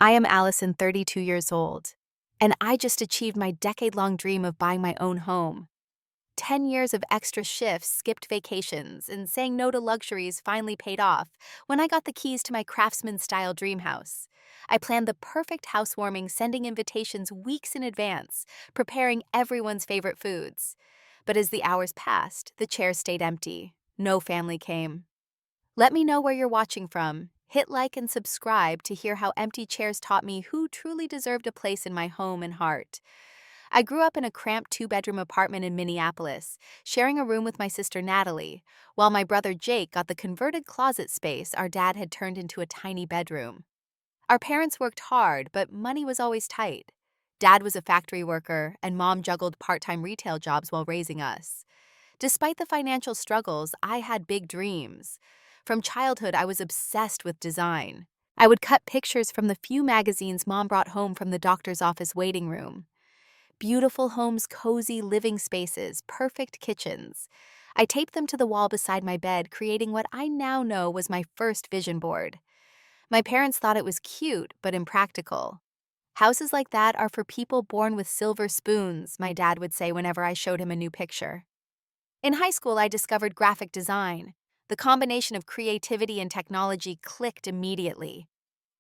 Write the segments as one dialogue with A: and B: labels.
A: I am Allison, 32 years old, and I just achieved my decade-long dream of buying my own home. 10 years of extra shifts, skipped vacations, and saying no to luxuries finally paid off when I got the keys to my craftsman-style dream house. I planned the perfect housewarming, sending invitations weeks in advance, preparing everyone's favorite foods. But as the hours passed, the chairs stayed empty. No family came. Let me know where you're watching from. Hit like and subscribe to hear how empty chairs taught me who truly deserved a place in my home and heart. I grew up in a cramped two-bedroom apartment in Minneapolis, sharing a room with my sister Natalie, while my brother Jake got the converted closet space our dad had turned into a tiny bedroom. Our parents worked hard, but money was always tight. Dad was a factory worker, and Mom juggled part-time retail jobs while raising us. Despite the financial struggles, I had big dreams. From childhood, I was obsessed with design. I would cut pictures from the few magazines Mom brought home from the doctor's office waiting room. Beautiful homes, cozy living spaces, perfect kitchens. I taped them to the wall beside my bed, creating what I now know was my first vision board. My parents thought it was cute, but impractical. Houses like that are for people born with silver spoons, my dad would say whenever I showed him a new picture. In high school, I discovered graphic design. The combination of creativity and technology clicked immediately.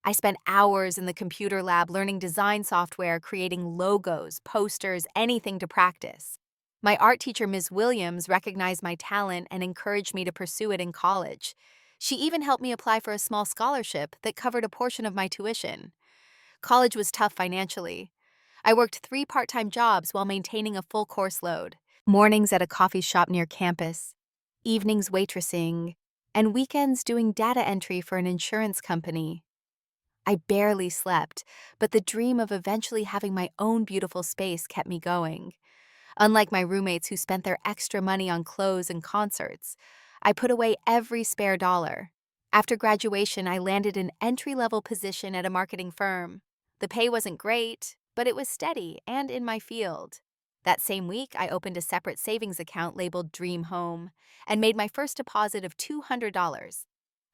A: I spent hours in the computer lab learning design software, creating logos, posters, anything to practice. My art teacher, Ms. Williams, recognized my talent and encouraged me to pursue it in college. She even helped me apply for a small scholarship that covered a portion of my tuition. College was tough financially. I worked 3 part-time jobs while maintaining a full course load. Mornings at a coffee shop near campus, evenings waitressing, and weekends doing data entry for an insurance company. I barely slept, but the dream of eventually having my own beautiful space kept me going. Unlike my roommates who spent their extra money on clothes and concerts, I put away every spare dollar. After graduation, I landed an entry-level position at a marketing firm. The pay wasn't great, but it was steady and in my field. That same week, I opened a separate savings account labeled Dream Home and made my first deposit of $200.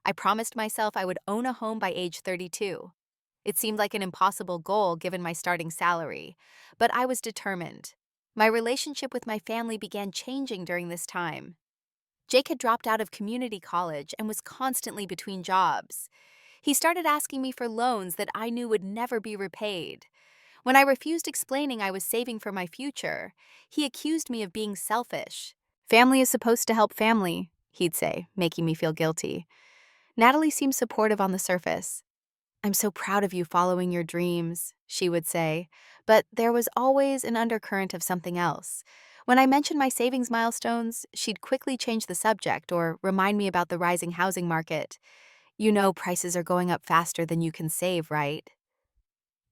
A: I promised myself I would own a home by age 32. It seemed like an impossible goal given my starting salary, but I was determined. My relationship with my family began changing during this time. Jake had dropped out of community college and was constantly between jobs. He started asking me for loans that I knew would never be repaid. When I refused explaining I was saving for my future, he accused me of being selfish. "Family is supposed to help family," he'd say, making me feel guilty. Natalie seemed supportive on the surface. "I'm so proud of you following your dreams," she would say, but there was always an undercurrent of something else. When I mentioned my savings milestones, she'd quickly change the subject or remind me about the rising housing market. "You know prices are going up faster than you can save, right?"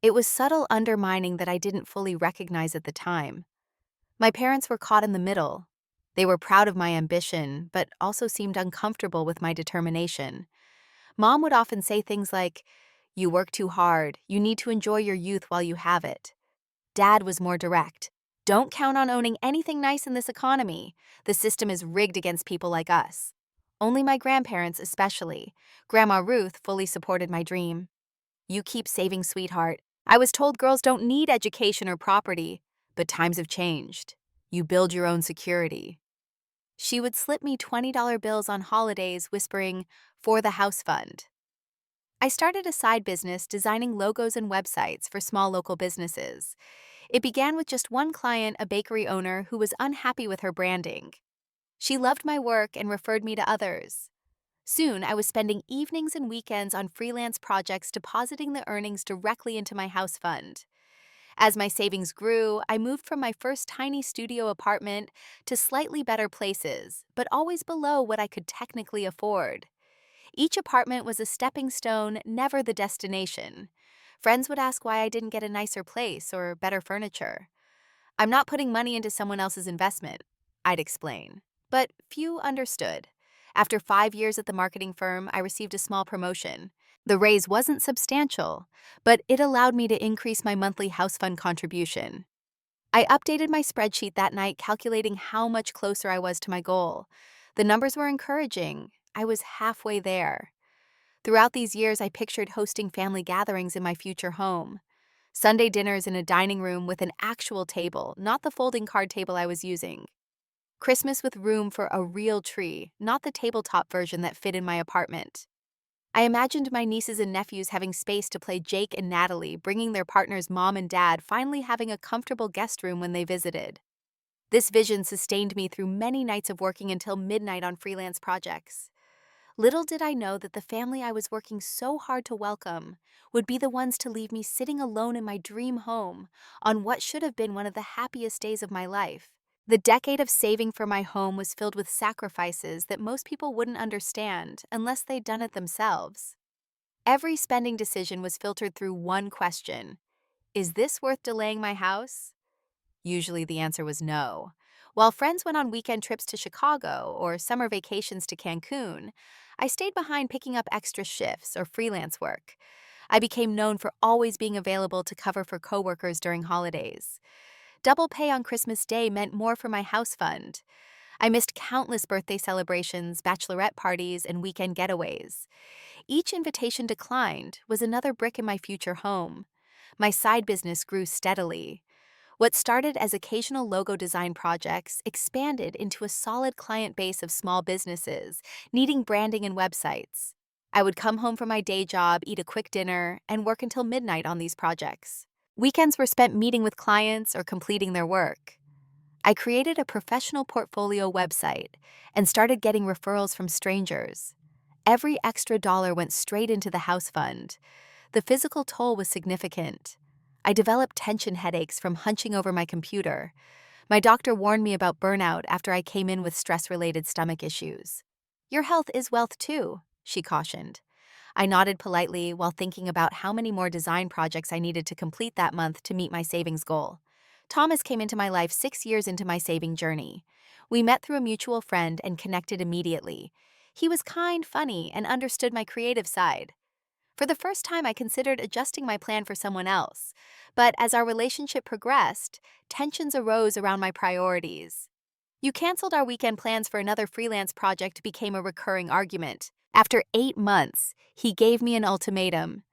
A: It was subtle undermining that I didn't fully recognize at the time. My parents were caught in the middle. They were proud of my ambition, but also seemed uncomfortable with my determination. Mom would often say things like, "You work too hard, you need to enjoy your youth while you have it." Dad was more direct. "Don't count on owning anything nice in this economy. The system is rigged against people like us." Only my grandparents, especially Grandma Ruth, fully supported my dream. "You keep saving, sweetheart. I was told girls don't need education or property, but times have changed. You build your own security." She would slip me $20 bills on holidays, whispering, "For the house fund." I started a side business designing logos and websites for small local businesses. It began with just one client, a bakery owner who was unhappy with her branding. She loved my work and referred me to others. Soon, I was spending evenings and weekends on freelance projects, depositing the earnings directly into my house fund. As my savings grew, I moved from my first tiny studio apartment to slightly better places, but always below what I could technically afford. Each apartment was a stepping stone, never the destination. Friends would ask why I didn't get a nicer place or better furniture. "I'm not putting money into someone else's investment," I'd explain. But few understood. After 5 years at the marketing firm, I received a small promotion. The raise wasn't substantial, but it allowed me to increase my monthly house fund contribution. I updated my spreadsheet that night, calculating how much closer I was to my goal. The numbers were encouraging. I was halfway there. Throughout these years, I pictured hosting family gatherings in my future home. Sunday dinners in a dining room with an actual table, not the folding card table I was using. Christmas with room for a real tree, not the tabletop version that fit in my apartment. I imagined my nieces and nephews having space to play Jake and Natalie, bringing their partners' mom and dad, finally having a comfortable guest room when they visited. This vision sustained me through many nights of working until midnight on freelance projects. Little did I know that the family I was working so hard to welcome would be the ones to leave me sitting alone in my dream home on what should have been one of the happiest days of my life. The decade of saving for my home was filled with sacrifices that most people wouldn't understand unless they'd done it themselves. Every spending decision was filtered through one question: is this worth delaying my house? Usually the answer was no. While friends went on weekend trips to Chicago or summer vacations to Cancun, I stayed behind picking up extra shifts or freelance work. I became known for always being available to cover for coworkers during holidays. Double pay on Christmas Day meant more for my house fund. I missed countless birthday celebrations, bachelorette parties, and weekend getaways. Each invitation declined was another brick in my future home. My side business grew steadily. What started as occasional logo design projects expanded into a solid client base of small businesses needing branding and websites. I would come home from my day job, eat a quick dinner, and work until midnight on these projects. Weekends were spent meeting with clients or completing their work. I created a professional portfolio website and started getting referrals from strangers. Every extra dollar went straight into the house fund. The physical toll was significant. I developed tension headaches from hunching over my computer. My doctor warned me about burnout after I came in with stress-related stomach issues. "Your health is wealth too," she cautioned. I nodded politely while thinking about how many more design projects I needed to complete that month to meet my savings goal. Thomas came into my life 6 years into my saving journey. We met through a mutual friend and connected immediately. He was kind, funny, and understood my creative side. For the first time, I considered adjusting my plan for someone else. But as our relationship progressed, tensions arose around my priorities. "You canceled our weekend plans for another freelance project" became a recurring argument. After 8 months, he gave me an ultimatum: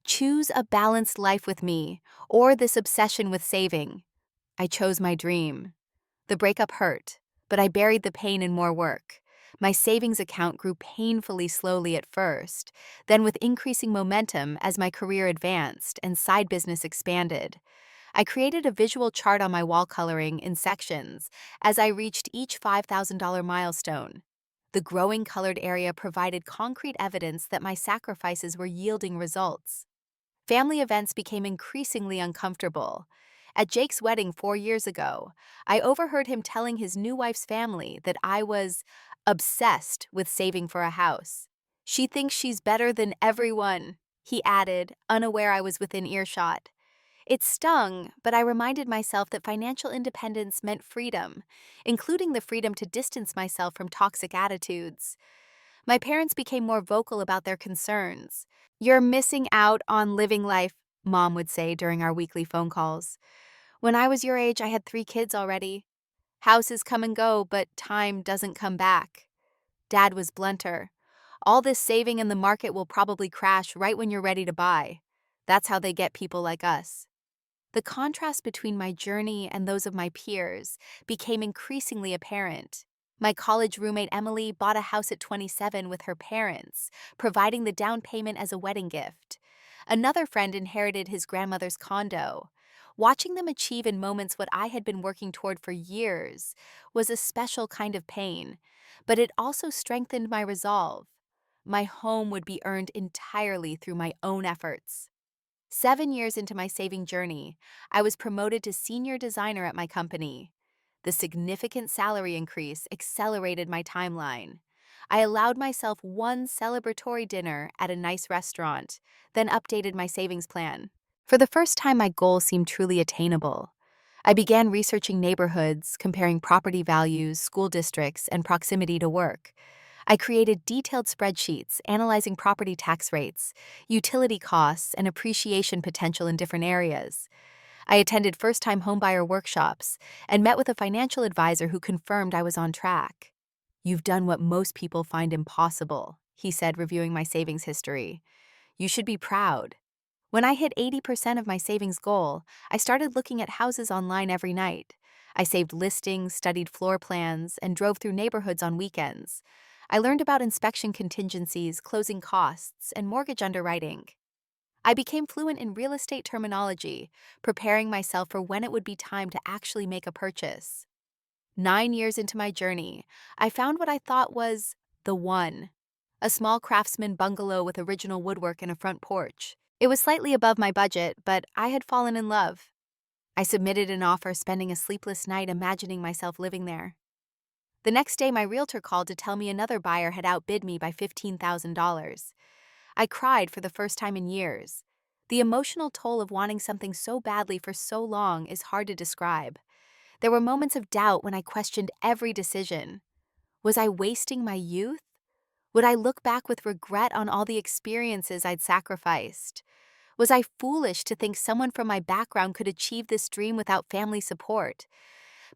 A: choose a balanced life with me, or this obsession with saving. I chose my dream. The breakup hurt, but I buried the pain in more work. My savings account grew painfully slowly at first, then with increasing momentum as my career advanced and side business expanded. I created a visual chart on my wall coloring in sections as I reached each $5,000 milestone. The growing colored area provided concrete evidence that my sacrifices were yielding results. Family events became increasingly uncomfortable. At Jake's wedding 4 years ago, I overheard him telling his new wife's family that I was obsessed with saving for a house. "She thinks she's better than everyone," he added, unaware I was within earshot. It stung, but I reminded myself that financial independence meant freedom, including the freedom to distance myself from toxic attitudes. My parents became more vocal about their concerns. "You're missing out on living life," Mom would say during our weekly phone calls. "When I was your age, I had 3 kids already. Houses come and go, but time doesn't come back." Dad was blunter. "All this saving and the market will probably crash right when you're ready to buy. That's how they get people like us." The contrast between my journey and those of my peers became increasingly apparent. My college roommate Emily bought a house at 27 with her parents, providing the down payment as a wedding gift. Another friend inherited his grandmother's condo. Watching them achieve in moments what I had been working toward for years was a special kind of pain, but it also strengthened my resolve. My home would be earned entirely through my own efforts. 7 years into my saving journey, I was promoted to senior designer at my company. The significant salary increase accelerated my timeline. I allowed myself one celebratory dinner at a nice restaurant, then updated my savings plan. For the first time, my goal seemed truly attainable. I began researching neighborhoods, comparing property values, school districts, and proximity to work. I created detailed spreadsheets analyzing property tax rates, utility costs, and appreciation potential in different areas. I attended first-time homebuyer workshops and met with a financial advisor who confirmed I was on track. "You've done what most people find impossible," he said, reviewing my savings history. You should be proud. When I hit 80% of my savings goal, I started looking at houses online every night. I saved listings, studied floor plans, and drove through neighborhoods on weekends. I learned about inspection contingencies, closing costs, and mortgage underwriting. I became fluent in real estate terminology, preparing myself for when it would be time to actually make a purchase. 9 years into my journey, I found what I thought was the one: a small craftsman bungalow with original woodwork and a front porch. It was slightly above my budget, but I had fallen in love. I submitted an offer, spending a sleepless night imagining myself living there. The next day, my realtor called to tell me another buyer had outbid me by $15,000. I cried for the first time in years. The emotional toll of wanting something so badly for so long is hard to describe. There were moments of doubt when I questioned every decision. Was I wasting my youth? Would I look back with regret on all the experiences I'd sacrificed? Was I foolish to think someone from my background could achieve this dream without family support?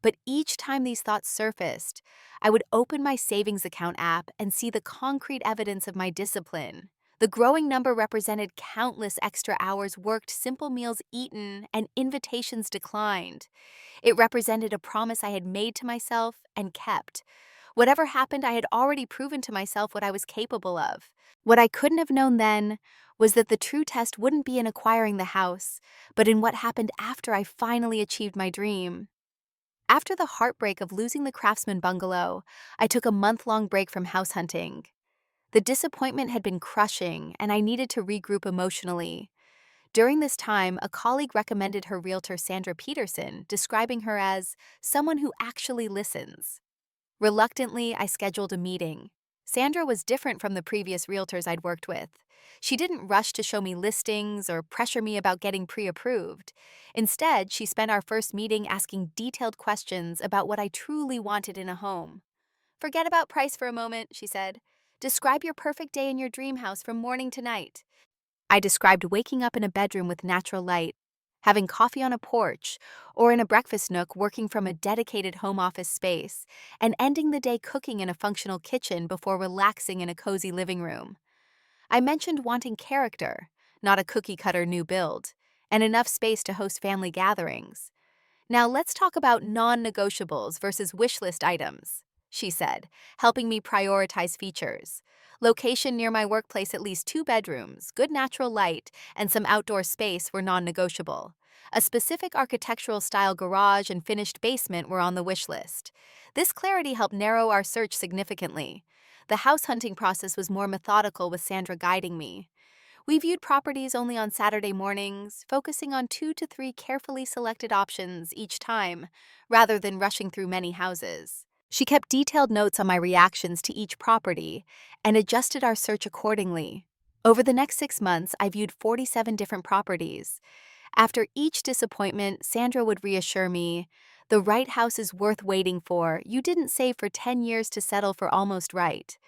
A: But each time these thoughts surfaced, I would open my savings account app and see the concrete evidence of my discipline. The growing number represented countless extra hours worked, simple meals eaten, and invitations declined. It represented a promise I had made to myself and kept. Whatever happened, I had already proven to myself what I was capable of. What I couldn't have known then was that the true test wouldn't be in acquiring the house, but in what happened after I finally achieved my dream. After the heartbreak of losing the Craftsman bungalow, I took a month-long break from house hunting. The disappointment had been crushing, and I needed to regroup emotionally. During this time, a colleague recommended her realtor Sandra Peterson, describing her as someone who actually listens. Reluctantly, I scheduled a meeting. Sandra was different from the previous realtors I'd worked with. She didn't rush to show me listings or pressure me about getting pre-approved. Instead, she spent our first meeting asking detailed questions about what I truly wanted in a home. Forget about price for a moment, she said. Describe your perfect day in your dream house from morning to night. I described waking up in a bedroom with natural light, having coffee on a porch, or in a breakfast nook working from a dedicated home office space, and ending the day cooking in a functional kitchen before relaxing in a cozy living room. I mentioned wanting character, not a cookie-cutter new build, and enough space to host family gatherings. Now let's talk about non-negotiables versus wish list items, she said, helping me prioritize features. Location near my workplace, at least 2 bedrooms, good natural light, and some outdoor space were non-negotiable. A specific architectural style garage and finished basement were on the wish list. This clarity helped narrow our search significantly. The house hunting process was more methodical, with Sandra guiding me. We viewed properties only on Saturday mornings, focusing on 2 to 3 carefully selected options each time, rather than rushing through many houses. She kept detailed notes on my reactions to each property and adjusted our search accordingly. Over the next 6 months, I viewed 47 different properties. After each disappointment, Sandra would reassure me, "The right house is worth waiting for. You didn't save for 10 years to settle for almost right."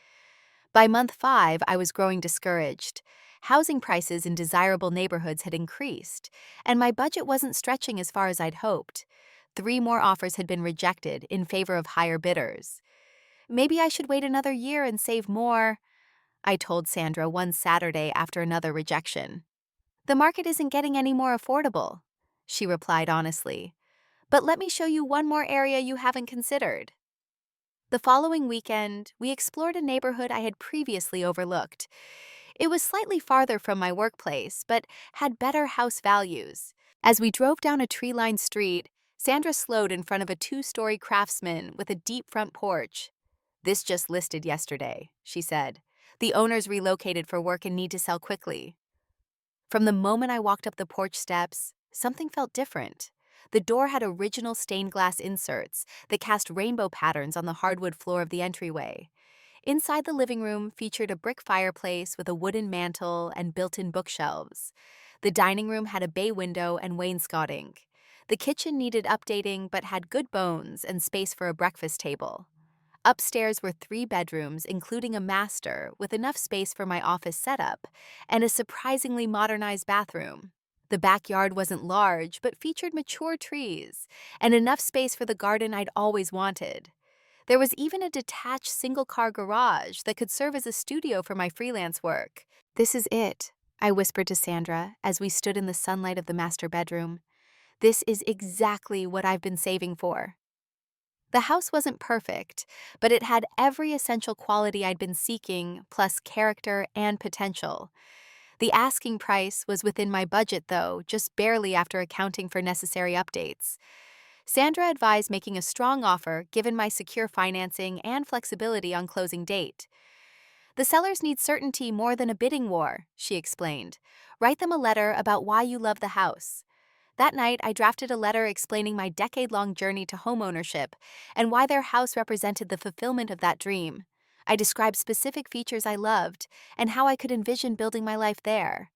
A: By month 5, I was growing discouraged. Housing prices in desirable neighborhoods had increased, and my budget wasn't stretching as far as I'd hoped. 3 more offers had been rejected in favor of higher bidders. Maybe I should wait another year and save more, I told Sandra one Saturday after another rejection. The market isn't getting any more affordable, she replied honestly. But let me show you one more area you haven't considered. The following weekend, we explored a neighborhood I had previously overlooked. It was slightly farther from my workplace, but had better house values. As we drove down a tree-lined street, Sandra slowed in front of a 2-story Craftsman with a deep front porch. "This just listed yesterday," she said. "The owners relocated for work and need to sell quickly." From the moment I walked up the porch steps, something felt different. The door had original stained glass inserts that cast rainbow patterns on the hardwood floor of the entryway. Inside, the living room featured a brick fireplace with a wooden mantel and built-in bookshelves. The dining room had a bay window and wainscoting. The kitchen needed updating but had good bones and space for a breakfast table. Upstairs were 3 bedrooms, including a master, with enough space for my office setup, and a surprisingly modernized bathroom. The backyard wasn't large, but featured mature trees, and enough space for the garden I'd always wanted. There was even a detached single-car garage that could serve as a studio for my freelance work. "This is it," I whispered to Sandra as we stood in the sunlight of the master bedroom. "This is exactly what I've been saving for." The house wasn't perfect, but it had every essential quality I'd been seeking, plus character and potential. The asking price was within my budget, though, just barely after accounting for necessary updates. Sandra advised making a strong offer given my secure financing and flexibility on closing date. "The sellers need certainty more than a bidding war," she explained. "Write them a letter about why you love the house." That night, I drafted a letter explaining my decade-long journey to homeownership and why their house represented the fulfillment of that dream. I described specific features I loved and how I could envision building my life there.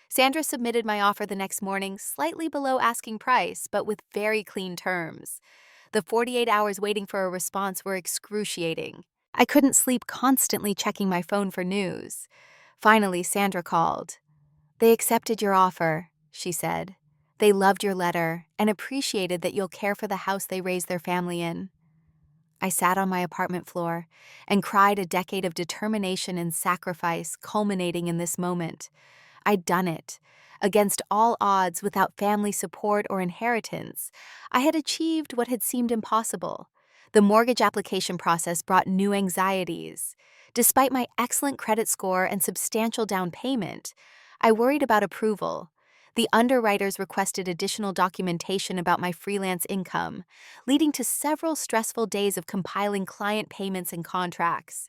A: Sandra submitted my offer the next morning, slightly below asking price, but with very clean terms. The 48 hours waiting for a response were excruciating. I couldn't sleep, constantly checking my phone for news. Finally, Sandra called. "They accepted your offer," she said. "They loved your letter and appreciated that you'll care for the house they raised their family in." I sat on my apartment floor and cried, a decade of determination and sacrifice culminating in this moment. I'd done it. Against all odds, without family support or inheritance, I had achieved what had seemed impossible. The mortgage application process brought new anxieties. Despite my excellent credit score and substantial down payment, I worried about approval. The underwriters requested additional documentation about my freelance income, leading to several stressful days of compiling client payments and contracts.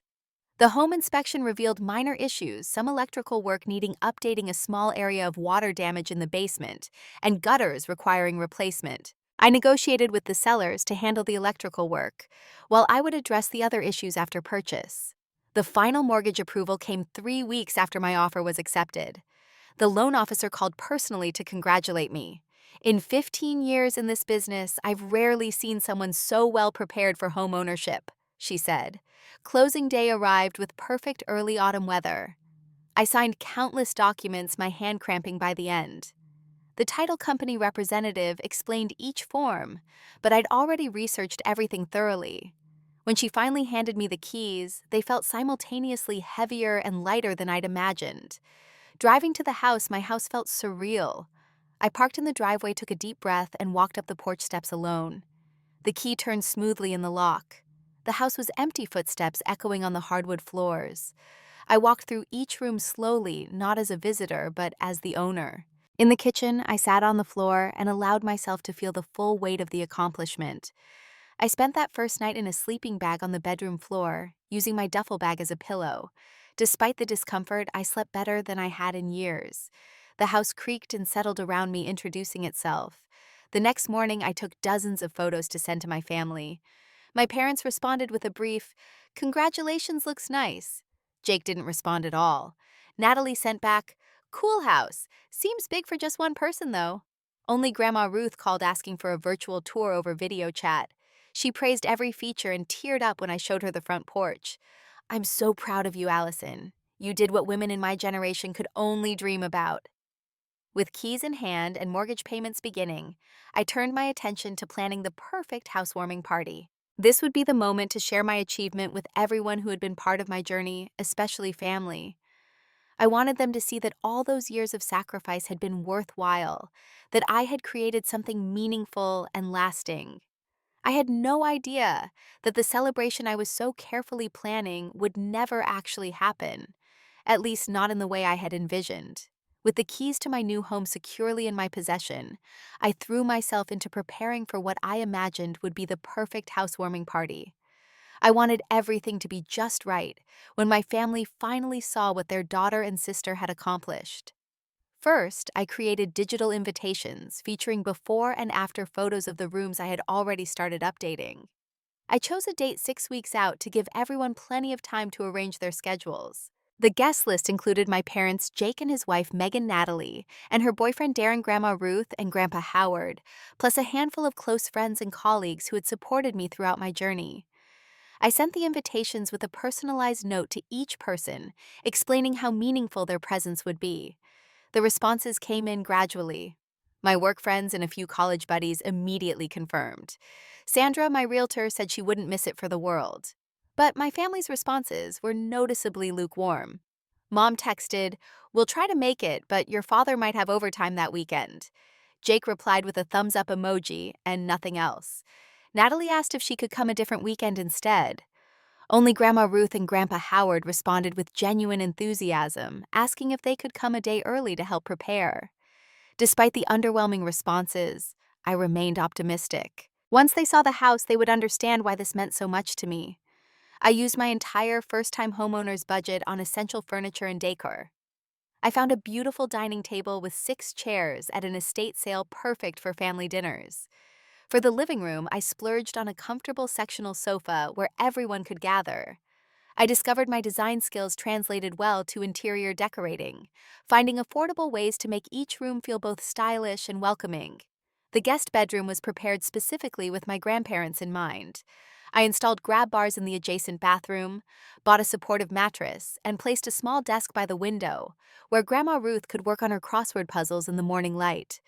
A: The home inspection revealed minor issues, some electrical work needing updating, a small area of water damage in the basement, and gutters requiring replacement. I negotiated with the sellers to handle the electrical work, while I would address the other issues after purchase. The final mortgage approval came 3 weeks after my offer was accepted. The loan officer called personally to congratulate me. "In 15 years in this business, I've rarely seen someone so well prepared for home ownership," she said. Closing day arrived with perfect early autumn weather. I signed countless documents, my hand cramping by the end. The title company representative explained each form, but I'd already researched everything thoroughly. When she finally handed me the keys, they felt simultaneously heavier and lighter than I'd imagined. Driving to the house, my house felt surreal. I parked in the driveway, took a deep breath, and walked up the porch steps alone. The key turned smoothly in the lock. The house was empty, footsteps echoing on the hardwood floors. I walked through each room slowly, not as a visitor, but as the owner. In the kitchen, I sat on the floor and allowed myself to feel the full weight of the accomplishment. I spent that first night in a sleeping bag on the bedroom floor, using my duffel bag as a pillow. Despite the discomfort, I slept better than I had in years. The house creaked and settled around me, introducing itself. The next morning, I took dozens of photos to send to my family. My parents responded with a brief, "Congratulations, looks nice." Jake didn't respond at all. Natalie sent back, "Cool house. Seems big for just one person, though." Only Grandma Ruth called, asking for a virtual tour over video chat. She praised every feature and teared up when I showed her the front porch. "I'm so proud of you, Allison. You did what women in my generation could only dream about." With keys in hand and mortgage payments beginning, I turned my attention to planning the perfect housewarming party. This would be the moment to share my achievement with everyone who had been part of my journey, especially family. I wanted them to see that all those years of sacrifice had been worthwhile, that I had created something meaningful and lasting. I had no idea that the celebration I was so carefully planning would never actually happen, at least not in the way I had envisioned. With the keys to my new home securely in my possession, I threw myself into preparing for what I imagined would be the perfect housewarming party. I wanted everything to be just right when my family finally saw what their daughter and sister had accomplished. First, I created digital invitations featuring before and after photos of the rooms I had already started updating. I chose a date 6 weeks out to give everyone plenty of time to arrange their schedules. The guest list included my parents, Jake and his wife, Megan Natalie, and her boyfriend, Darren, Grandma Ruth, and Grandpa Howard, plus a handful of close friends and colleagues who had supported me throughout my journey. I sent the invitations with a personalized note to each person, explaining how meaningful their presence would be. The responses came in gradually. My work friends and a few college buddies immediately confirmed. Sandra, my realtor, said she wouldn't miss it for the world. But my family's responses were noticeably lukewarm. Mom texted, "We'll try to make it, but your father might have overtime that weekend." Jake replied with a thumbs up emoji and nothing else. Natalie asked if she could come a different weekend instead. Only Grandma Ruth and Grandpa Howard responded with genuine enthusiasm, asking if they could come a day early to help prepare. Despite the underwhelming responses, I remained optimistic. Once they saw the house, they would understand why this meant so much to me. I used my entire first-time homeowner's budget on essential furniture and decor. I found a beautiful dining table with 6 chairs at an estate sale perfect for family dinners. For the living room, I splurged on a comfortable sectional sofa where everyone could gather. I discovered my design skills translated well to interior decorating, finding affordable ways to make each room feel both stylish and welcoming. The guest bedroom was prepared specifically with my grandparents in mind. I installed grab bars in the adjacent bathroom, bought a supportive mattress, and placed a small desk by the window, where Grandma Ruth could work on her crossword puzzles in the morning light.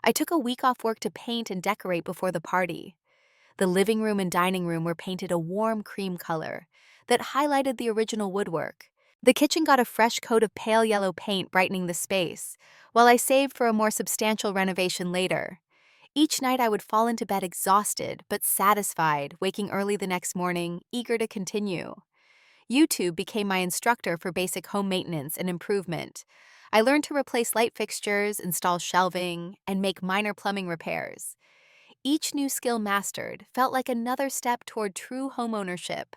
A: I took a week off work to paint and decorate before the party. The living room and dining room were painted a warm cream color that highlighted the original woodwork. The kitchen got a fresh coat of pale yellow paint brightening the space, while I saved for a more substantial renovation later. Each night I would fall into bed exhausted but satisfied, waking early the next morning, eager to continue. YouTube became my instructor for basic home maintenance and improvement. I learned to replace light fixtures, install shelving, and make minor plumbing repairs. Each new skill mastered felt like another step toward true homeownership.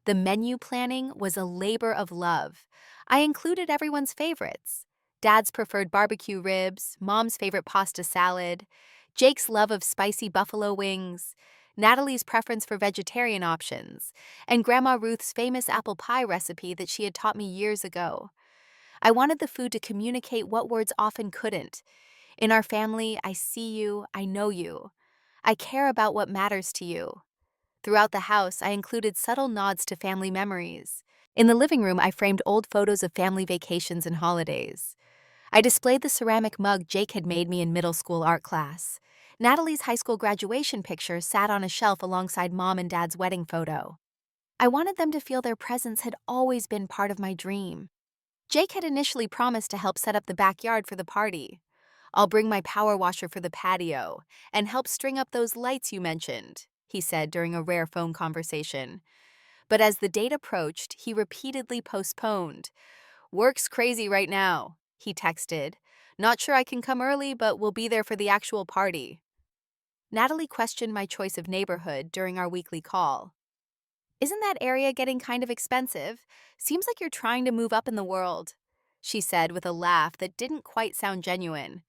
A: The menu planning was a labor of love. I included everyone's favorites: Dad's preferred barbecue ribs, Mom's favorite pasta salad, Jake's love of spicy buffalo wings, Natalie's preference for vegetarian options, and Grandma Ruth's famous apple pie recipe that she had taught me years ago. I wanted the food to communicate what words often couldn't. In our family, I see you, I know you. I care about what matters to you. Throughout the house, I included subtle nods to family memories. In the living room, I framed old photos of family vacations and holidays. I displayed the ceramic mug Jake had made me in middle school art class. Natalie's high school graduation picture sat on a shelf alongside Mom and Dad's wedding photo. I wanted them to feel their presence had always been part of my dream. Jake had initially promised to help set up the backyard for the party. "I'll bring my power washer for the patio and help string up those lights you mentioned," he said during a rare phone conversation. But as the date approached, he repeatedly postponed. "Work's crazy right now," he texted. "Not sure I can come early, but we'll be there for the actual party." Natalie questioned my choice of neighborhood during our weekly call. "Isn't that area getting kind of expensive? Seems like you're trying to move up in the world," she said with a laugh that didn't quite sound genuine.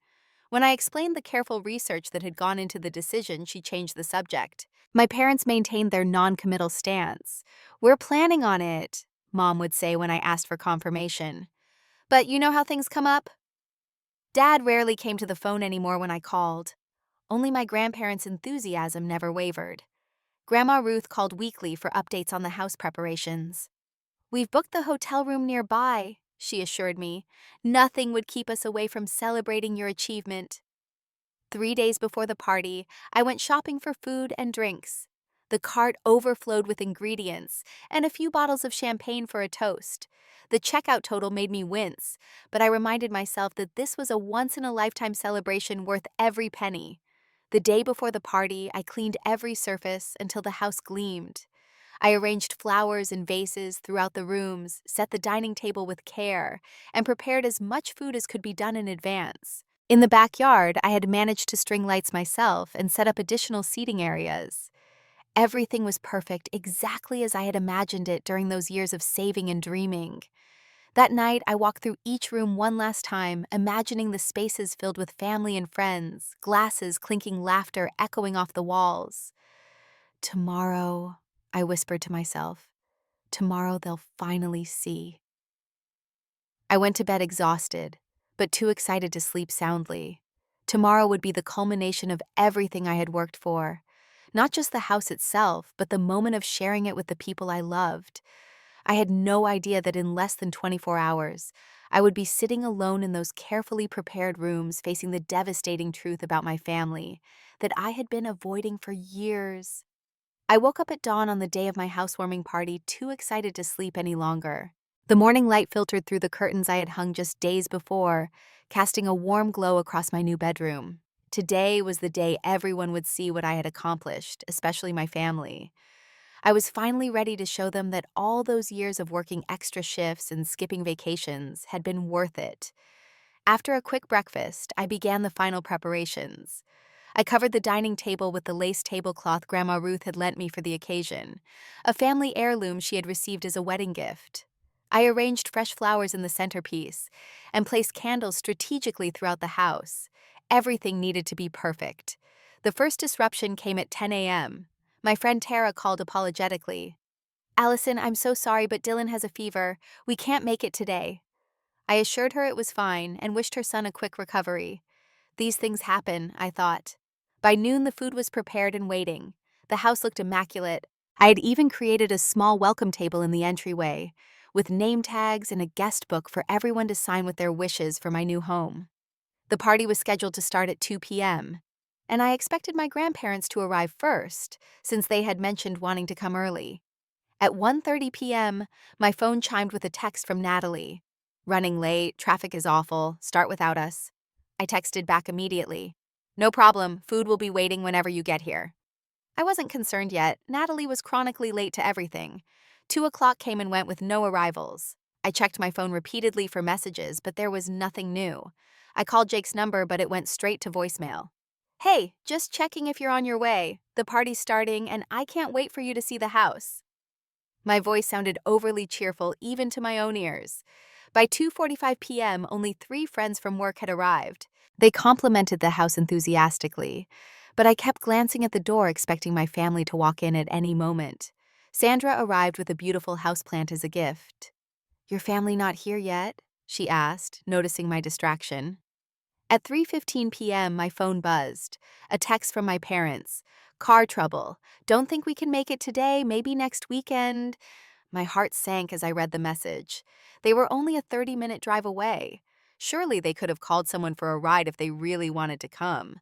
A: When I explained the careful research that had gone into the decision, she changed the subject. My parents maintained their non-committal stance. "We're planning on it," Mom would say when I asked for confirmation. "But you know how things come up?" Dad rarely came to the phone anymore when I called. Only my grandparents' enthusiasm never wavered. Grandma Ruth called weekly for updates on the house preparations. "We've booked the hotel room nearby," she assured me. "Nothing would keep us away from celebrating your achievement." 3 days before the party, I went shopping for food and drinks. The cart overflowed with ingredients and a few bottles of champagne for a toast. The checkout total made me wince, but I reminded myself that this was a once-in-a-lifetime celebration worth every penny. The day before the party, I cleaned every surface until the house gleamed. I arranged flowers and vases throughout the rooms, set the dining table with care, and prepared as much food as could be done in advance. In the backyard, I had managed to string lights myself and set up additional seating areas. Everything was perfect, exactly as I had imagined it during those years of saving and dreaming. That night, I walked through each room one last time, imagining the spaces filled with family and friends, glasses clinking, laughter echoing off the walls. "Tomorrow," I whispered to myself, "tomorrow they'll finally see." I went to bed exhausted, but too excited to sleep soundly. Tomorrow would be the culmination of everything I had worked for. Not just the house itself, but the moment of sharing it with the people I loved. I had no idea that in less than 24 hours, I would be sitting alone in those carefully prepared rooms facing the devastating truth about my family that I had been avoiding for years. I woke up at dawn on the day of my housewarming party, too excited to sleep any longer. The morning light filtered through the curtains I had hung just days before, casting a warm glow across my new bedroom. Today was the day everyone would see what I had accomplished, especially my family. I was finally ready to show them that all those years of working extra shifts and skipping vacations had been worth it. After a quick breakfast, I began the final preparations. I covered the dining table with the lace tablecloth Grandma Ruth had lent me for the occasion, a family heirloom she had received as a wedding gift. I arranged fresh flowers in the centerpiece and placed candles strategically throughout the house. Everything needed to be perfect. The first disruption came at 10 a.m. My friend Tara called apologetically. "Allison, I'm so sorry, but Dylan has a fever. We can't make it today." I assured her it was fine and wished her son a quick recovery. These things happen, I thought. By noon, the food was prepared and waiting. The house looked immaculate. I had even created a small welcome table in the entryway, with name tags and a guest book for everyone to sign with their wishes for my new home. The party was scheduled to start at 2 p.m., and I expected my grandparents to arrive first, since they had mentioned wanting to come early. At 1:30 p.m., my phone chimed with a text from Natalie. "Running late, traffic is awful, start without us." I texted back immediately. "No problem, food will be waiting whenever you get here." I wasn't concerned yet. Natalie was chronically late to everything. 2 o'clock came and went with no arrivals. I checked my phone repeatedly for messages, but there was nothing new. I called Jake's number, but it went straight to voicemail. "Hey, just checking if you're on your way. The party's starting, and I can't wait for you to see the house." My voice sounded overly cheerful even to my own ears. By 2:45 p.m., only 3 friends from work had arrived. They complimented the house enthusiastically, but I kept glancing at the door expecting my family to walk in at any moment. Sandra arrived with a beautiful houseplant as a gift. "Your family not here yet?" she asked, noticing my distraction. At 3:15 p.m., my phone buzzed. A text from my parents. "Car trouble. Don't think we can make it today, maybe next weekend." My heart sank as I read the message. They were only a 30-minute drive away. Surely they could have called someone for a ride if they really wanted to come.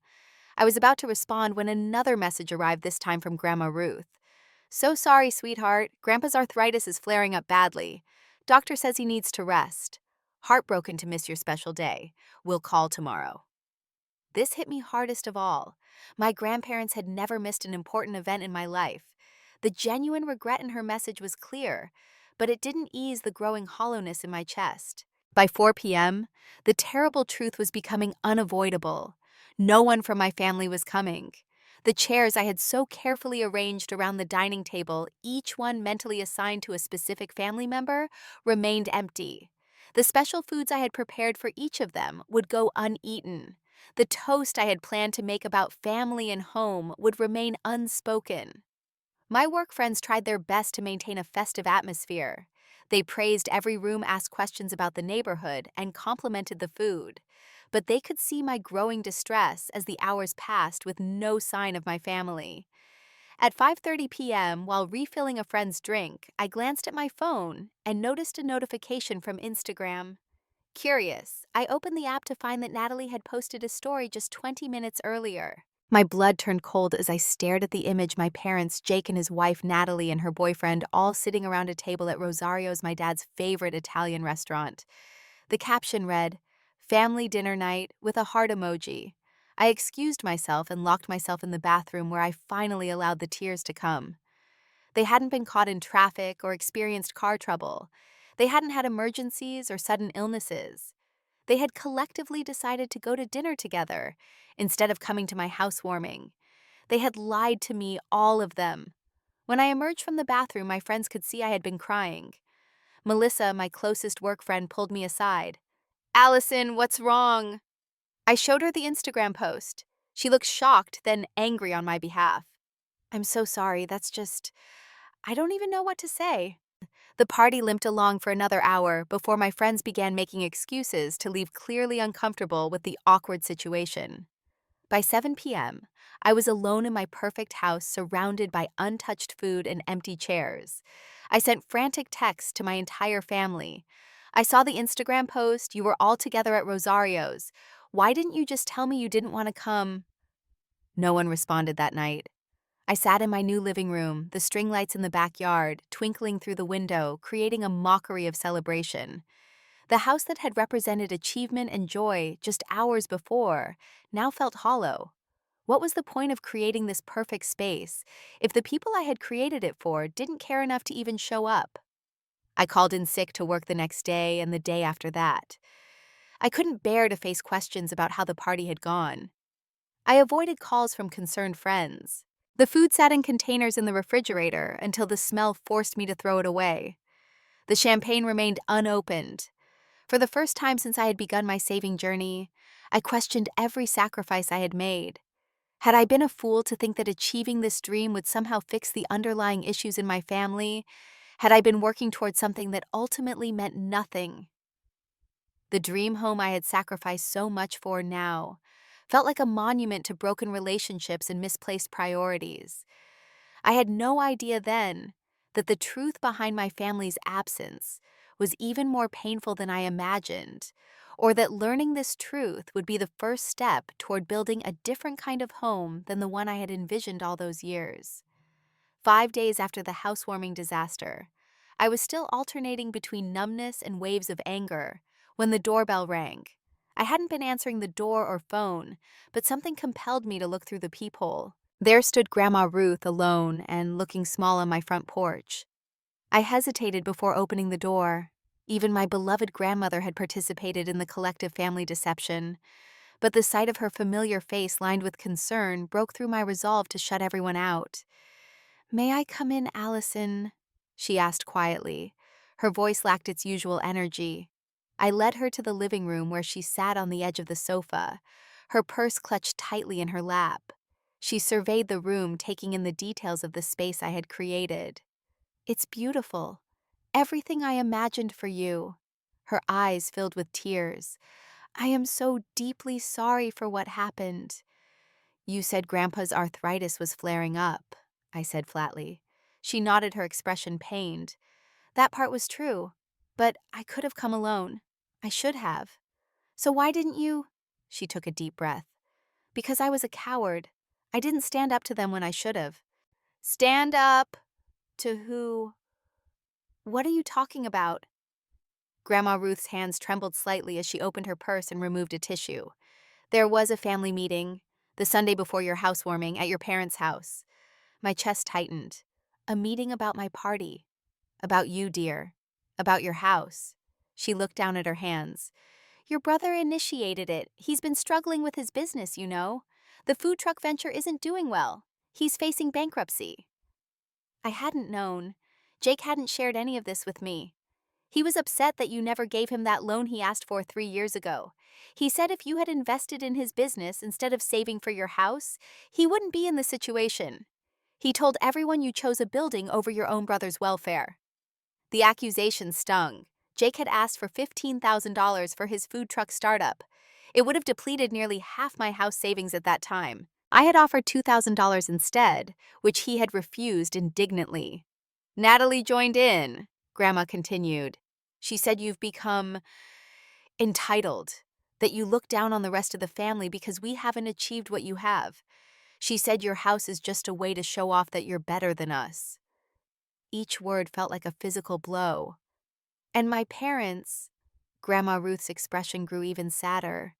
A: I was about to respond when another message arrived, this time from Grandma Ruth. "So sorry, sweetheart. Grandpa's arthritis is flaring up badly. Doctor says he needs to rest. Heartbroken to miss your special day. We'll call tomorrow." This hit me hardest of all. My grandparents had never missed an important event in my life. The genuine regret in her message was clear, but it didn't ease the growing hollowness in my chest. By 4 p.m., the terrible truth was becoming unavoidable. No one from my family was coming. The chairs I had so carefully arranged around the dining table, each one mentally assigned to a specific family member, remained empty. The special foods I had prepared for each of them would go uneaten. The toast I had planned to make about family and home would remain unspoken. My work friends tried their best to maintain a festive atmosphere. They praised every room, asked questions about the neighborhood, and complimented the food. But they could see my growing distress as the hours passed with no sign of my family. At 5:30 p.m., while refilling a friend's drink, I glanced at my phone and noticed a notification from Instagram. Curious, I opened the app to find that Natalie had posted a story just 20 minutes earlier. My blood turned cold as I stared at the image my parents, Jake and his wife Natalie and her boyfriend, all sitting around a table at Rosario's, my dad's favorite Italian restaurant. The caption read, "Family dinner night," with a heart emoji. I excused myself and locked myself in the bathroom, where I finally allowed the tears to come. They hadn't been caught in traffic or experienced car trouble. They hadn't had emergencies or sudden illnesses. They had collectively decided to go to dinner together instead of coming to my housewarming. They had lied to me, all of them. When I emerged from the bathroom, my friends could see I had been crying. Melissa, my closest work friend, pulled me aside. "Allison, what's wrong?" I showed her the Instagram post. She looked shocked, then angry on my behalf. "I'm so sorry, I don't even know what to say." The party limped along for another hour before my friends began making excuses to leave, clearly uncomfortable with the awkward situation. By 7 p.m., I was alone in my perfect house, surrounded by untouched food and empty chairs. I sent frantic texts to my entire family. I saw the Instagram post. You were all together at Rosario's. Why didn't you just tell me you didn't want to come?" No one responded that night. I sat in my new living room, the string lights in the backyard, twinkling through the window, creating a mockery of celebration. The house that had represented achievement and joy just hours before now felt hollow. What was the point of creating this perfect space if the people I had created it for didn't care enough to even show up? I called in sick to work the next day and the day after that. I couldn't bear to face questions about how the party had gone. I avoided calls from concerned friends. The food sat in containers in the refrigerator until the smell forced me to throw it away. The champagne remained unopened. For the first time since I had begun my saving journey, I questioned every sacrifice I had made. Had I been a fool to think that achieving this dream would somehow fix the underlying issues in my family? Had I been working towards something that ultimately meant nothing? The dream home I had sacrificed so much for now felt like a monument to broken relationships and misplaced priorities. I had no idea then that the truth behind my family's absence was even more painful than I imagined, or that learning this truth would be the first step toward building a different kind of home than the one I had envisioned all those years. 5 days after the housewarming disaster, I was still alternating between numbness and waves of anger when the doorbell rang. I hadn't been answering the door or phone, but something compelled me to look through the peephole. There stood Grandma Ruth alone and looking small on my front porch. I hesitated before opening the door. Even my beloved grandmother had participated in the collective family deception, but the sight of her familiar face lined with concern broke through my resolve to shut everyone out. "May I come in, Allison?" she asked quietly. Her voice lacked its usual energy. I led her to the living room where she sat on the edge of the sofa, her purse clutched tightly in her lap. She surveyed the room, taking in the details of the space I had created. "It's beautiful. Everything I imagined for you." Her eyes filled with tears. "I am so deeply sorry for what happened." "You said Grandpa's arthritis was flaring up," I said flatly. She nodded, her expression pained. "That part was true, but I could have come alone. I should have. So why didn't you?" She took a deep breath. "Because I was a coward. I didn't stand up to them when I should have." "Stand up? To who? What are you talking about?" Grandma Ruth's hands trembled slightly as she opened her purse and removed a tissue. "There was a family meeting, the Sunday before your housewarming, at your parents' house." My chest tightened. "A meeting about my party. About you, dear. About your house." She looked down at her hands. "Your brother initiated it. He's been struggling with his business, you know. The food truck venture isn't doing well. He's facing bankruptcy." I hadn't known. Jake hadn't shared any of this with me. "He was upset that you never gave him that loan he asked for 3 years ago. He said if you had invested in his business instead of saving for your house, he wouldn't be in this situation. He told everyone you chose a building over your own brother's welfare." The accusation stung. Jake had asked for $15,000 for his food truck startup. It would have depleted nearly half my house savings at that time. I had offered $2,000 instead, which he had refused indignantly. "Natalie joined in," Grandma continued. "She said you've become entitled, that you look down on the rest of the family because we haven't achieved what you have. She said your house is just a way to show off that you're better than us." Each word felt like a physical blow. "And my parents," Grandma Ruth's expression grew even sadder.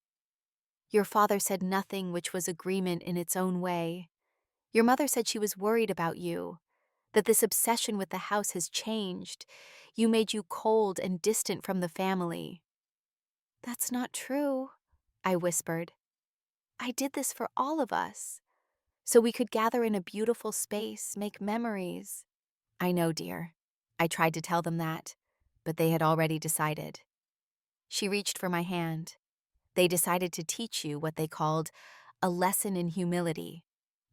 A: "Your father said nothing, which was agreement in its own way. Your mother said she was worried about you, that this obsession with the house has changed. You made you cold and distant from the family." "That's not true," I whispered. "I did this for all of us, so we could gather in a beautiful space, make memories." "I know, dear." I tried to tell them that, but they had already decided. She reached for my hand. "They decided to teach you what they called a lesson in humility,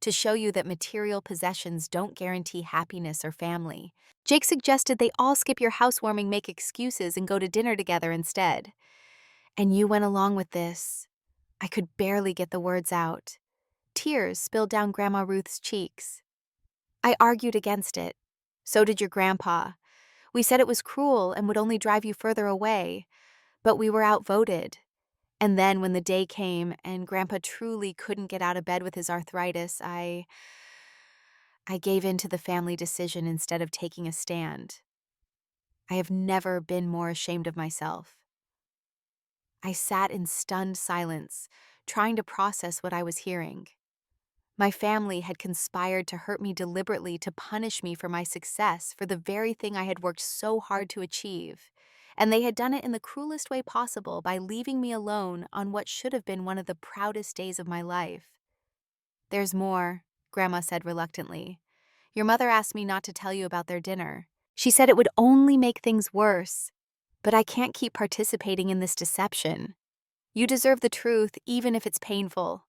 A: to show you that material possessions don't guarantee happiness or family. Jake suggested they all skip your housewarming, make excuses, and go to dinner together instead. And you went along with this." I could barely get the words out. Tears spilled down Grandma Ruth's cheeks. "I argued against it. So did your grandpa. We said it was cruel and would only drive you further away, but we were outvoted. And then when the day came and Grandpa truly couldn't get out of bed with his arthritis, I gave in to the family decision instead of taking a stand. I have never been more ashamed of myself. I sat in stunned silence, trying to process what I was hearing. My family had conspired to hurt me deliberately to punish me for my success for the very thing I had worked so hard to achieve. And they had done it in the cruelest way possible by leaving me alone on what should have been one of the proudest days of my life. "There's more," Grandma said reluctantly. "Your mother asked me not to tell you about their dinner. She said it would only make things worse. But I can't keep participating in this deception. You deserve the truth, even if it's painful."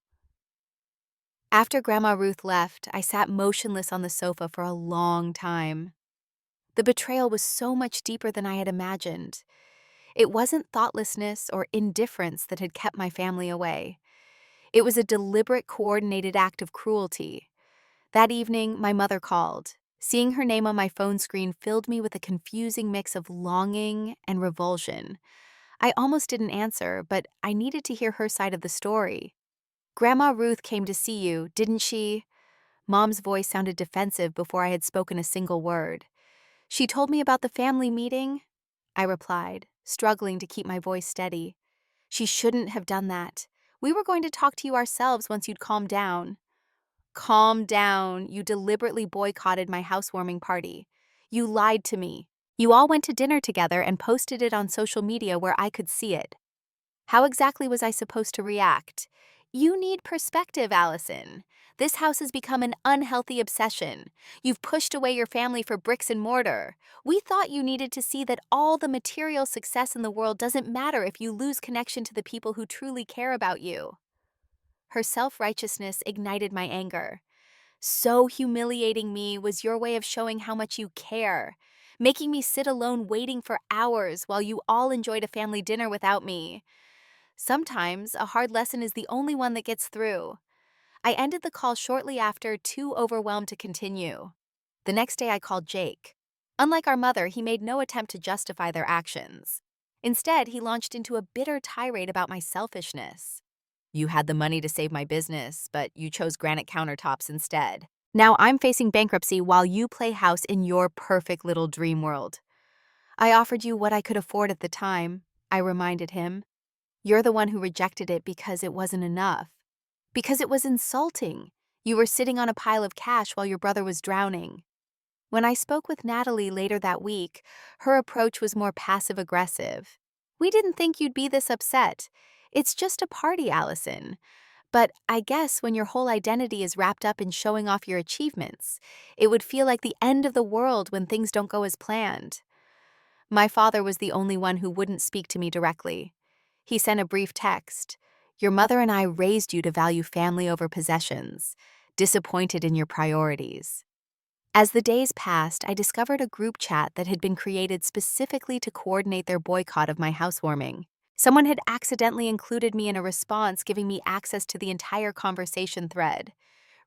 A: After Grandma Ruth left, I sat motionless on the sofa for a long time. The betrayal was so much deeper than I had imagined. It wasn't thoughtlessness or indifference that had kept my family away. It was a deliberate, coordinated act of cruelty. That evening, my mother called. Seeing her name on my phone screen filled me with a confusing mix of longing and revulsion. I almost didn't answer, but I needed to hear her side of the story. "Grandma Ruth came to see you, didn't she?" Mom's voice sounded defensive before I had spoken a single word. "She told me about the family meeting," I replied, struggling to keep my voice steady. "She shouldn't have done that. We were going to talk to you ourselves once you'd calmed down." "Calm down. You deliberately boycotted my housewarming party. You lied to me. You all went to dinner together and posted it on social media where I could see it. How exactly was I supposed to react?" "You need perspective, Allison. This house has become an unhealthy obsession. You've pushed away your family for bricks and mortar. We thought you needed to see that all the material success in the world doesn't matter if you lose connection to the people who truly care about you." Her self-righteousness ignited my anger. "So humiliating me was your way of showing how much you care, making me sit alone waiting for hours while you all enjoyed a family dinner without me. Sometimes a hard lesson is the only one that gets through." I ended the call shortly after, too overwhelmed to continue. The next day I called Jake. Unlike our mother, he made no attempt to justify their actions. Instead, he launched into a bitter tirade about my selfishness. "You had the money to save my business, but you chose granite countertops instead. Now I'm facing bankruptcy while you play house in your perfect little dream world." "I offered you what I could afford at the time," I reminded him. "You're the one who rejected it because it wasn't enough. Because it was insulting. You were sitting on a pile of cash while your brother was drowning." When I spoke with Natalie later that week, her approach was more passive-aggressive. "We didn't think you'd be this upset. It's just a party, Allison. But I guess when your whole identity is wrapped up in showing off your achievements, it would feel like the end of the world when things don't go as planned." My father was the only one who wouldn't speak to me directly. He sent a brief text. "Your mother and I raised you to value family over possessions, disappointed in your priorities." As the days passed, I discovered a group chat that had been created specifically to coordinate their boycott of my housewarming. Someone had accidentally included me in a response, giving me access to the entire conversation thread.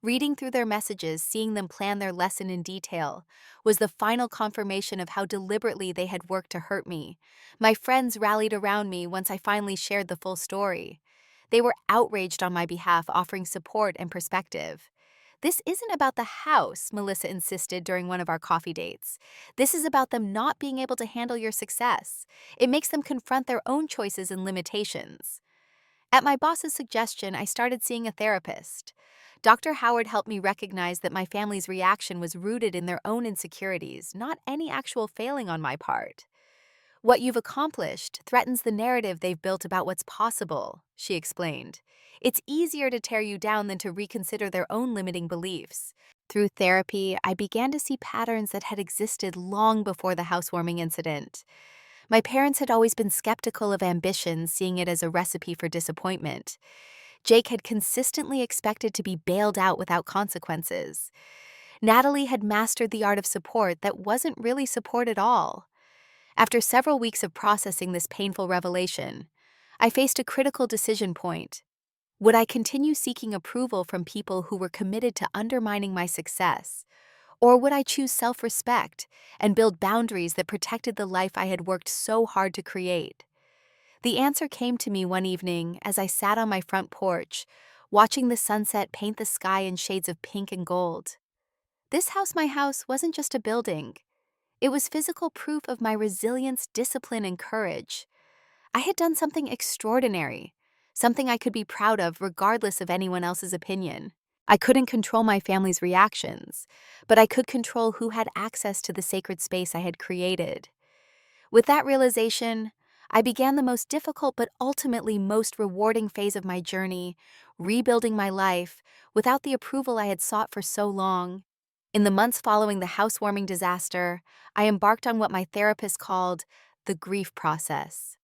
A: Reading through their messages, seeing them plan their lesson in detail, was the final confirmation of how deliberately they had worked to hurt me. My friends rallied around me once I finally shared the full story. They were outraged on my behalf, offering support and perspective. "This isn't about the house," Melissa insisted during one of our coffee dates. "This is about them not being able to handle your success. It makes them confront their own choices and limitations." At my boss's suggestion, I started seeing a therapist. Dr. Howard helped me recognize that my family's reaction was rooted in their own insecurities, not any actual failing on my part. "What you've accomplished threatens the narrative they've built about what's possible," she explained. "It's easier to tear you down than to reconsider their own limiting beliefs." Through therapy, I began to see patterns that had existed long before the housewarming incident. My parents had always been skeptical of ambition, seeing it as a recipe for disappointment. Jake had consistently expected to be bailed out without consequences. Natalie had mastered the art of support that wasn't really support at all. After several weeks of processing this painful revelation, I faced a critical decision point. Would I continue seeking approval from people who were committed to undermining my success? Or would I choose self-respect and build boundaries that protected the life I had worked so hard to create? The answer came to me one evening as I sat on my front porch, watching the sunset paint the sky in shades of pink and gold. This house, my house, wasn't just a building. It was physical proof of my resilience, discipline, and courage. I had done something extraordinary, something I could be proud of regardless of anyone else's opinion. I couldn't control my family's reactions, but I could control who had access to the sacred space I had created. With that realization, I began the most difficult but ultimately most rewarding phase of my journey, rebuilding my life without the approval I had sought for so long. In the months following the housewarming disaster, I embarked on what my therapist called the grief process.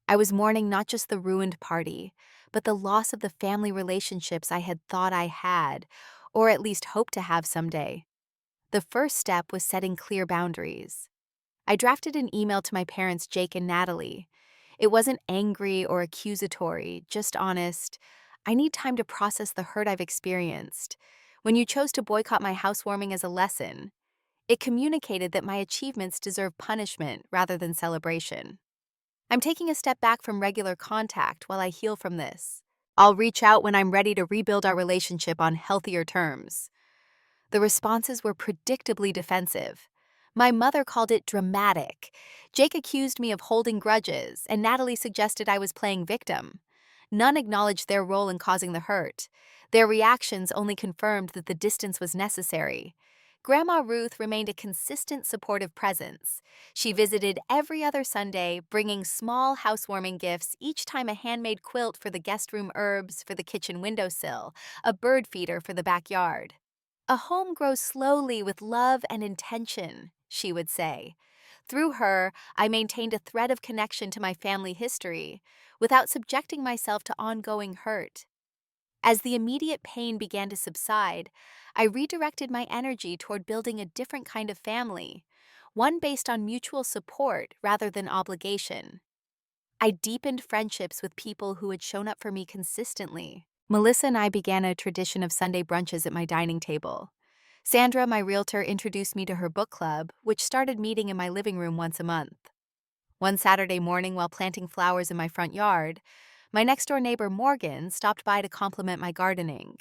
A: I was mourning not just the ruined party, but the loss of the family relationships I had thought I had, or at least hoped to have someday. The first step was setting clear boundaries. I drafted an email to my parents, Jake and Natalie. It wasn't angry or accusatory, just honest. I need time to process the hurt I've experienced. When you chose to boycott my housewarming as a lesson, it communicated that my achievements deserve punishment rather than celebration. I'm taking a step back from regular contact while I heal from this. I'll reach out when I'm ready to rebuild our relationship on healthier terms. The responses were predictably defensive. My mother called it dramatic. Jake accused me of holding grudges, and Natalie suggested I was playing victim. None acknowledged their role in causing the hurt. Their reactions only confirmed that the distance was necessary. Grandma Ruth remained a consistent supportive presence. She visited every other Sunday, bringing small housewarming gifts, each time a handmade quilt for the guest room, herbs for the kitchen windowsill, a bird feeder for the backyard. "A home grows slowly with love and intention," she would say. Through her, I maintained a thread of connection to my family history without subjecting myself to ongoing hurt. As the immediate pain began to subside, I redirected my energy toward building a different kind of family, one based on mutual support rather than obligation. I deepened friendships with people who had shown up for me consistently. Melissa and I began a tradition of Sunday brunches at my dining table. Sandra, my realtor, introduced me to her book club, which started meeting in my living room once a month. One Saturday morning, while planting flowers in my front yard, my next-door neighbor Morgan stopped by to compliment my gardening.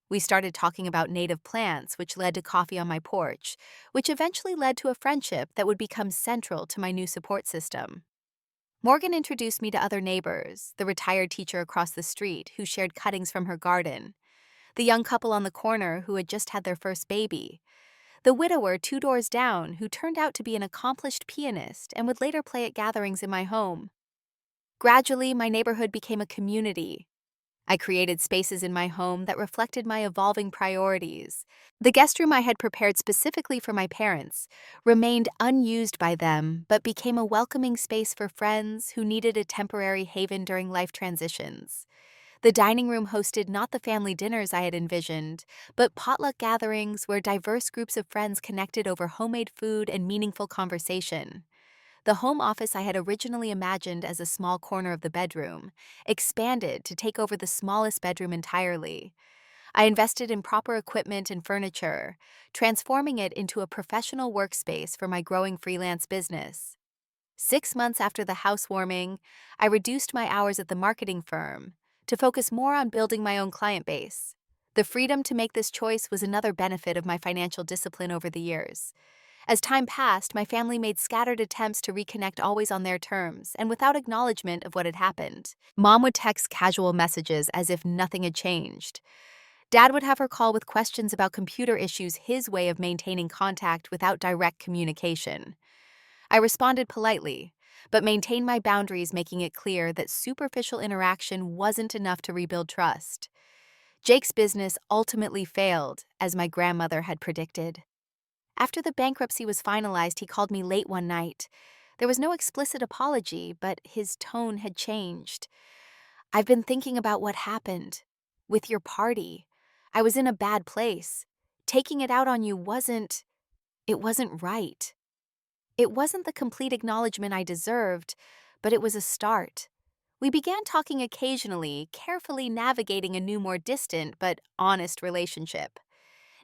A: We started talking about native plants, which led to coffee on my porch, which eventually led to a friendship that would become central to my new support system. Morgan introduced me to other neighbors, the retired teacher across the street who shared cuttings from her garden, the young couple on the corner who had just had their first baby, the widower 2 doors down who turned out to be an accomplished pianist and would later play at gatherings in my home. Gradually, my neighborhood became a community. I created spaces in my home that reflected my evolving priorities. The guest room I had prepared specifically for my parents remained unused by them, but became a welcoming space for friends who needed a temporary haven during life transitions. The dining room hosted not the family dinners I had envisioned, but potluck gatherings where diverse groups of friends connected over homemade food and meaningful conversation. The home office I had originally imagined as a small corner of the bedroom expanded to take over the smallest bedroom entirely. I invested in proper equipment and furniture, transforming it into a professional workspace for my growing freelance business. 6 months after the housewarming, I reduced my hours at the marketing firm to focus more on building my own client base. The freedom to make this choice was another benefit of my financial discipline over the years. As time passed, my family made scattered attempts to reconnect always on their terms and without acknowledgement of what had happened. Mom would text casual messages as if nothing had changed. Dad would have her call with questions about computer issues, his way of maintaining contact without direct communication. I responded politely, but maintained my boundaries, making it clear that superficial interaction wasn't enough to rebuild trust. Jake's business ultimately failed, as my grandmother had predicted. After the bankruptcy was finalized, he called me late one night. There was no explicit apology, but his tone had changed. "I've been thinking about what happened with your party. I was in a bad place. Taking it out on you it wasn't right." It wasn't the complete acknowledgement I deserved, but it was a start. We began talking occasionally, carefully navigating a new, more distant but honest relationship.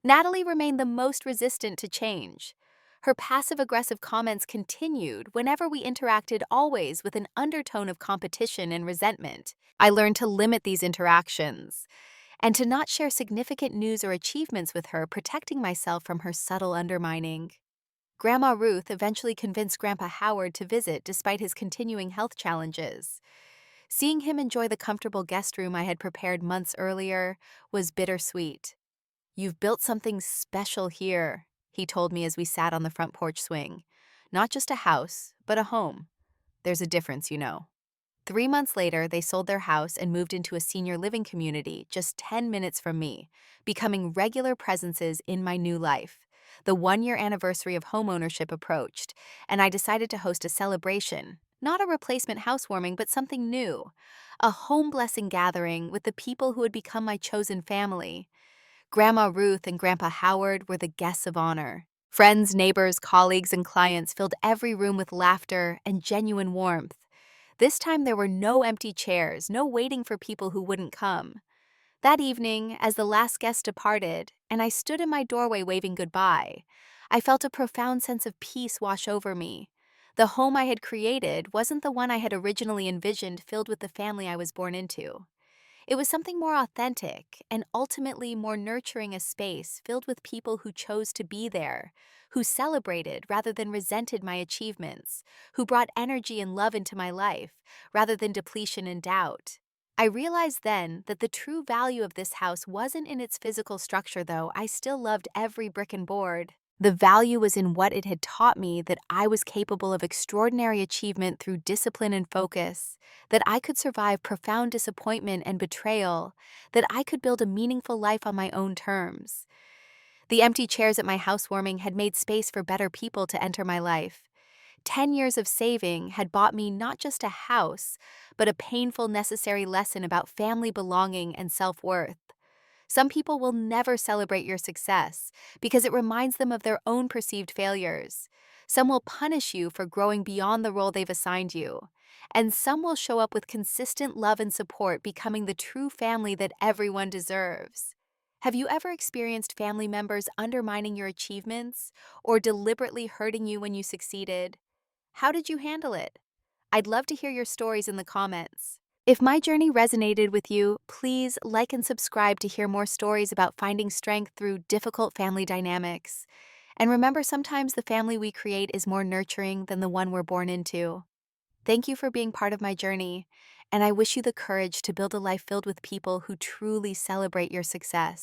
A: Natalie remained the most resistant to change. Her passive-aggressive comments continued whenever we interacted, always with an undertone of competition and resentment. I learned to limit these interactions and to not share significant news or achievements with her, protecting myself from her subtle undermining. Grandma Ruth eventually convinced Grandpa Howard to visit despite his continuing health challenges. Seeing him enjoy the comfortable guest room I had prepared months earlier was bittersweet. "You've built something special here," he told me as we sat on the front porch swing. "Not just a house, but a home. There's a difference, you know." 3 months later, they sold their house and moved into a senior living community just 10 minutes from me, becoming regular presences in my new life. The 1-year anniversary of homeownership approached, and I decided to host a celebration. Not a replacement housewarming, but something new. A home blessing gathering with the people who had become my chosen family. Grandma Ruth and Grandpa Howard were the guests of honor. Friends, neighbors, colleagues, and clients filled every room with laughter and genuine warmth. This time there were no empty chairs, no waiting for people who wouldn't come. That evening, as the last guest departed, and I stood in my doorway waving goodbye, I felt a profound sense of peace wash over me. The home I had created wasn't the one I had originally envisioned, filled with the family I was born into. It was something more authentic and ultimately more nurturing, a space filled with people who chose to be there, who celebrated rather than resented my achievements, who brought energy and love into my life rather than depletion and doubt. I realized then that the true value of this house wasn't in its physical structure, though I still loved every brick and board. The value was in what it had taught me: that I was capable of extraordinary achievement through discipline and focus, that I could survive profound disappointment and betrayal, that I could build a meaningful life on my own terms. The empty chairs at my housewarming had made space for better people to enter my life. 10 years of saving had bought me not just a house, but a painful, necessary lesson about family belonging and self-worth. Some people will never celebrate your success because it reminds them of their own perceived failures. Some will punish you for growing beyond the role they've assigned you. And some will show up with consistent love and support, becoming the true family that everyone deserves. Have you ever experienced family members undermining your achievements or deliberately hurting you when you succeeded? How did you handle it? I'd love to hear your stories in the comments. If my journey resonated with you, please like and subscribe to hear more stories about finding strength through difficult family dynamics. And remember, sometimes the family we create is more nurturing than the one we're born into. Thank you for being part of my journey, and I wish you the courage to build a life filled with people who truly celebrate your success.